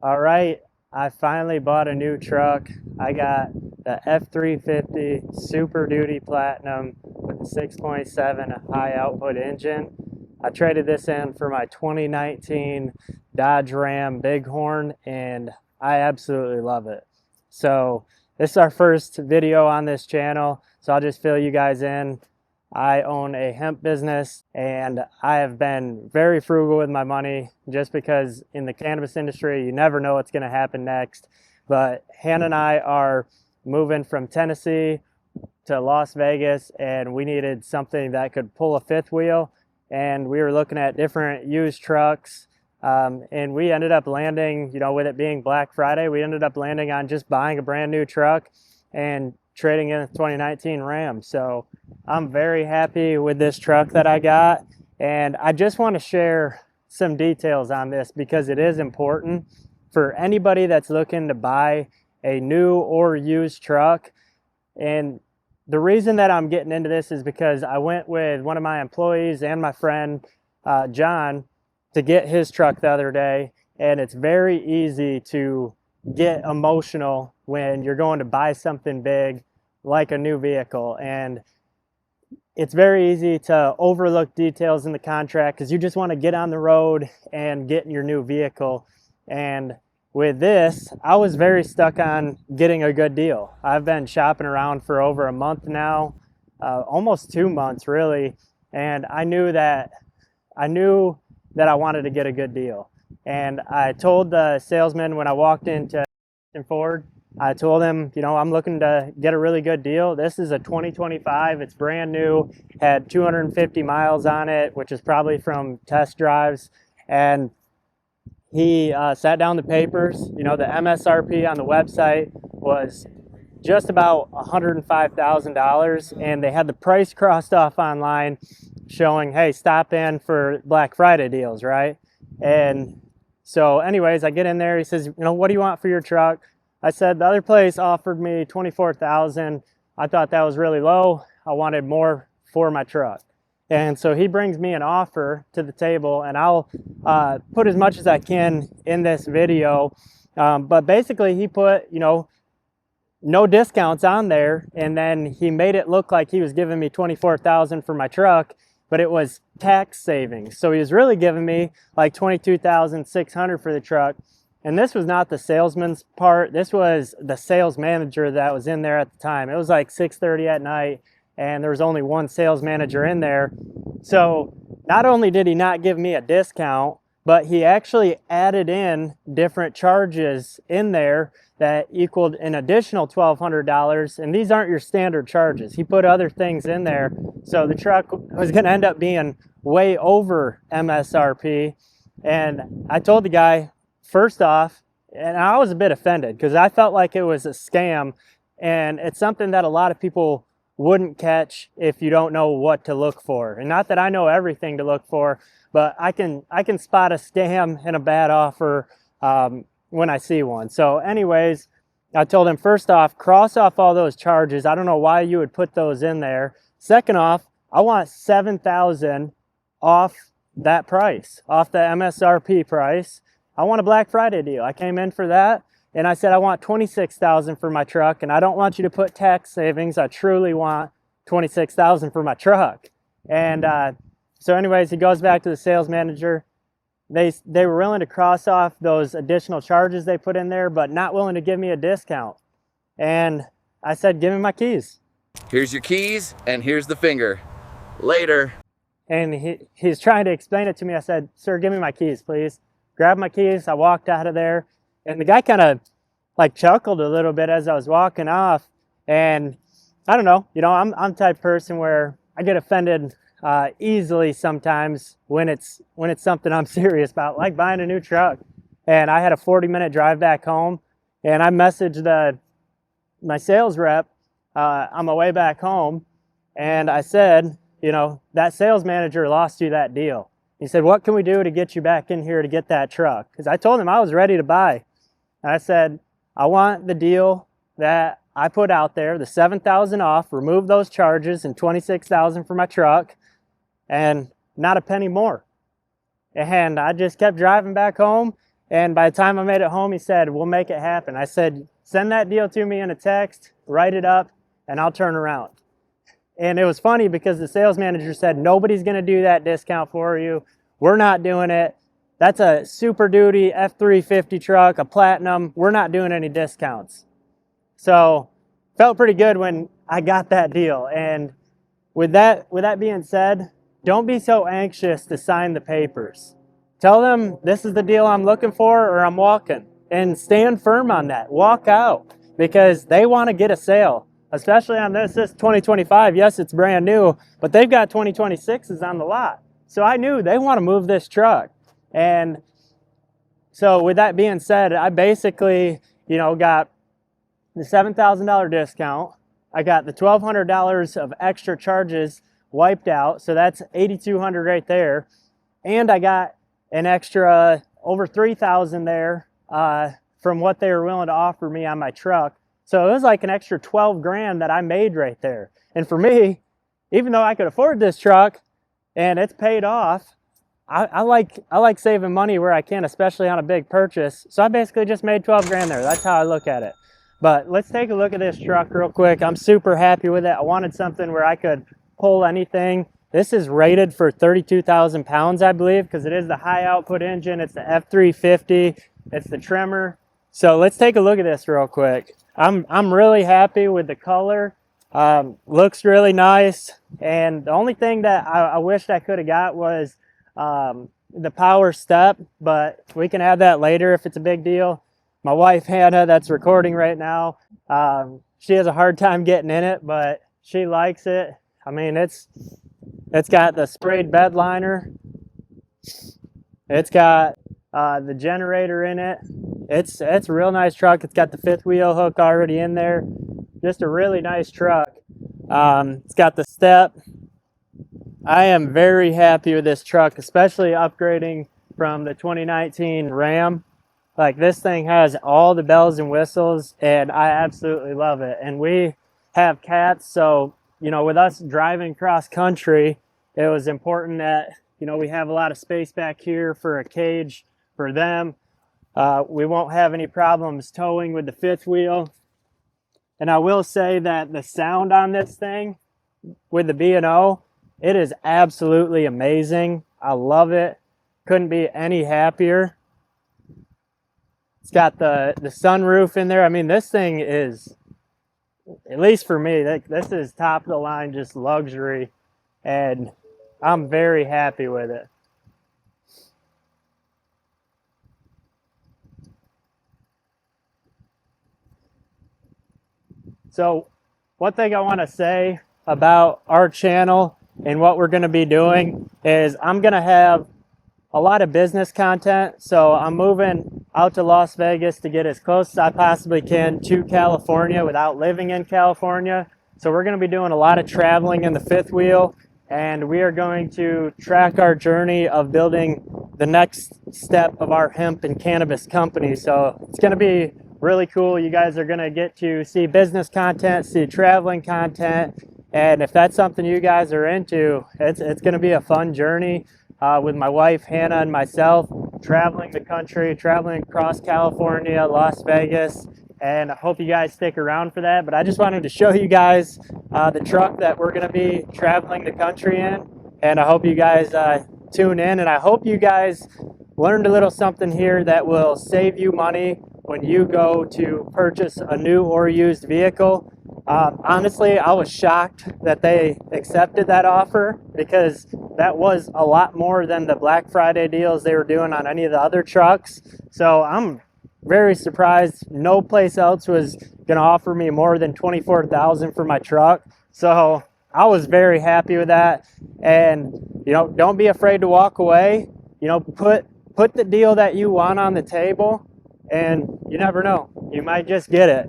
All right, I finally bought a new truck. I got the F-350 Super Duty Platinum with the 6.7 high output engine. I traded this in for my 2019 Dodge Ram Bighorn, and I absolutely love it. So this is our first video on this channel, so I'll just fill you guys in. I own a hemp business and I have been very frugal with my money just because in the cannabis industry, you never know what's going to happen next. But Hannah and I are moving from Tennessee to Las Vegas and we needed something that could pull a fifth wheel. And we were looking at different used trucks. And we ended up landing, with it being Black Friday, we ended up landing on just buying a brand new truck and trading in a 2019 Ram. So I'm very happy with this truck that I got. And I just want to share some details on this because it is important for anybody that's looking to buy a new or used truck. And the reason that I'm getting into this is because I went with one of my employees and my friend, John, to get his truck the other day. And it's very easy to get emotional when you're going to buy something big like a new vehicle. And it's very easy to overlook details in the contract because you just want to get on the road and get in your new vehicle. And with this, I was very stuck on getting a good deal. I've been shopping around for over a month now, almost 2 months really. And I knew that I wanted to get a good deal. And I told the salesman when I walked into Ford, I told him, I'm looking to get a really good deal. This is a 2025. It's brand new, had 250 miles on it, which is probably from test drives. And he sat down the papers. The MSRP on the website was just about $105,000. And they had the price crossed off online showing, hey, stop in for Black Friday deals, right? And so anyways, I get in there. He says, what do you want for your truck? I said, the other place offered me $24,000. I thought that was really low. I wanted more for my truck. And so he brings me an offer to the table, and I'll put as much as I can in this video. But basically he put, no discounts on there. And then he made it look like he was giving me $24,000 for my truck, but it was tax savings. So he was really giving me like $22,600 for the truck. And this was not the salesman's part. This was the sales manager that was in there at the time. It was like 6:30 at night and there was only one sales manager in there. So not only did he not give me a discount, but he actually added in different charges in there that equaled an additional $1,200. And these aren't your standard charges. He put other things in there. So the truck was going to end up being way over MSRP. And I told the guy, first off, and I was a bit offended because I felt like it was a scam, and it's something that a lot of people wouldn't catch if you don't know what to look for. And not that I know everything to look for, but I can spot a scam and a bad offer when I see one. So anyways, I told him, first off, cross off all those charges. I don't know why you would put those in there. Second off, I want $7,000 off that price, off the MSRP price. I want a Black Friday deal. I came in for that, and I said I want $26,000 for my truck, and I don't want you to put tax savings. I truly want $26,000 for my truck. And so anyways, he goes back to the sales manager. They were willing to cross off those additional charges they put in there, but not willing to give me a discount. And I said, give me my keys. Here's your keys, and here's the finger. Later. And he's trying to explain it to me. I said, sir, give me my keys, please. Grabbed my keys. I walked out of there. And the guy kind of like chuckled a little bit as I was walking off. And I don't know, I'm the type of person where I get offended easily sometimes when it's something I'm serious about, like buying a new truck. And I had a 40-minute drive back home, and I messaged my sales rep on my way back home, and I said, that sales manager lost you that deal. He said, what can we do to get you back in here to get that truck? Because I told him I was ready to buy. And I said, I want the deal that I put out there, the $7,000 off, remove those charges, and $26,000 for my truck, and not a penny more. And I just kept driving back home, And by the time I made it home, he said, we'll make it happen. I said, send that deal to me in a text, write it up, and I'll turn around. And it was funny because the sales manager said, nobody's going to do that discount for you. We're not doing it. That's a Super Duty F-350 truck, a Platinum. We're not doing any discounts. So felt pretty good when I got that deal. And with that being said, don't be so anxious to sign the papers. Tell them this is the deal I'm looking for or I'm walking, and stand firm on that. Walk out, because they want to get a sale, especially on this 2025. Yes, it's brand new, but they've got 2026s on the lot. So I knew they want to move this truck. And so with that being said, I basically, got the $7,000 discount. I got the $1,200 of extra charges wiped out. So that's $8,200 right there. And I got an extra over $3,000 there from what they were willing to offer me on my truck. So it was like an extra 12 grand that I made right there. And for me, even though I could afford this truck and it's paid off, I like saving money where I can, especially on a big purchase. So I basically just made 12 grand there. That's how I look at it. But let's take a look at this truck real quick. I'm super happy with it. I wanted something where I could pull anything. This is rated for 32,000 pounds, I believe, because it is the high output engine. It's the F-350. It's the trimmer. So let's take a look at this real quick. I'm really happy with the color. Looks really nice. And the only thing that I wished I could have got was the power step, but we can add that later if it's a big deal. My wife, Hannah, that's recording right now, she has a hard time getting in it, but she likes it. I mean, it's got the sprayed bed liner. It's got the generator in it. It's a real nice truck. It's got the fifth wheel hook already in there. Just a really nice truck. It's got the step. I am very happy with this truck, especially upgrading from the 2019 Ram. Like, this thing has all the bells and whistles, and I absolutely love it. And we have cats, so with us driving cross country, it was important that we have a lot of space back here for a cage for them. We won't have any problems towing with the fifth wheel. And I will say that the sound on this thing with the B&O, it is absolutely amazing. I love it. Couldn't be any happier. It's got the sunroof in there. I mean, this thing is, at least for me, this is top of the line, just luxury. And I'm very happy with it. So one thing I want to say about our channel and what we're going to be doing is I'm going to have a lot of business content. So I'm moving out to Las Vegas to get as close as I possibly can to California without living in California. So we're going to be doing a lot of traveling in the fifth wheel, and we are going to track our journey of building the next step of our hemp and cannabis company. So it's going to be really cool. You guys are going to get to see business content, see traveling content, and if that's something you guys are into, it's going to be a fun journey with my wife Hannah and myself, traveling the country, traveling across California, Las Vegas, and I hope you guys stick around for that. But I just wanted to show you guys the truck that we're going to be traveling the country in, and I hope you guys tune in, and I hope you guys learned a little something here that will save you money when you go to purchase a new or used vehicle. Honestly, I was shocked that they accepted that offer, because that was a lot more than the Black Friday deals they were doing on any of the other trucks. So I'm very surprised. No place else was going to offer me more than $24,000 for my truck. So I was very happy with that. And don't be afraid to walk away. Put the deal that you want on the table, and you never know, you might just get it.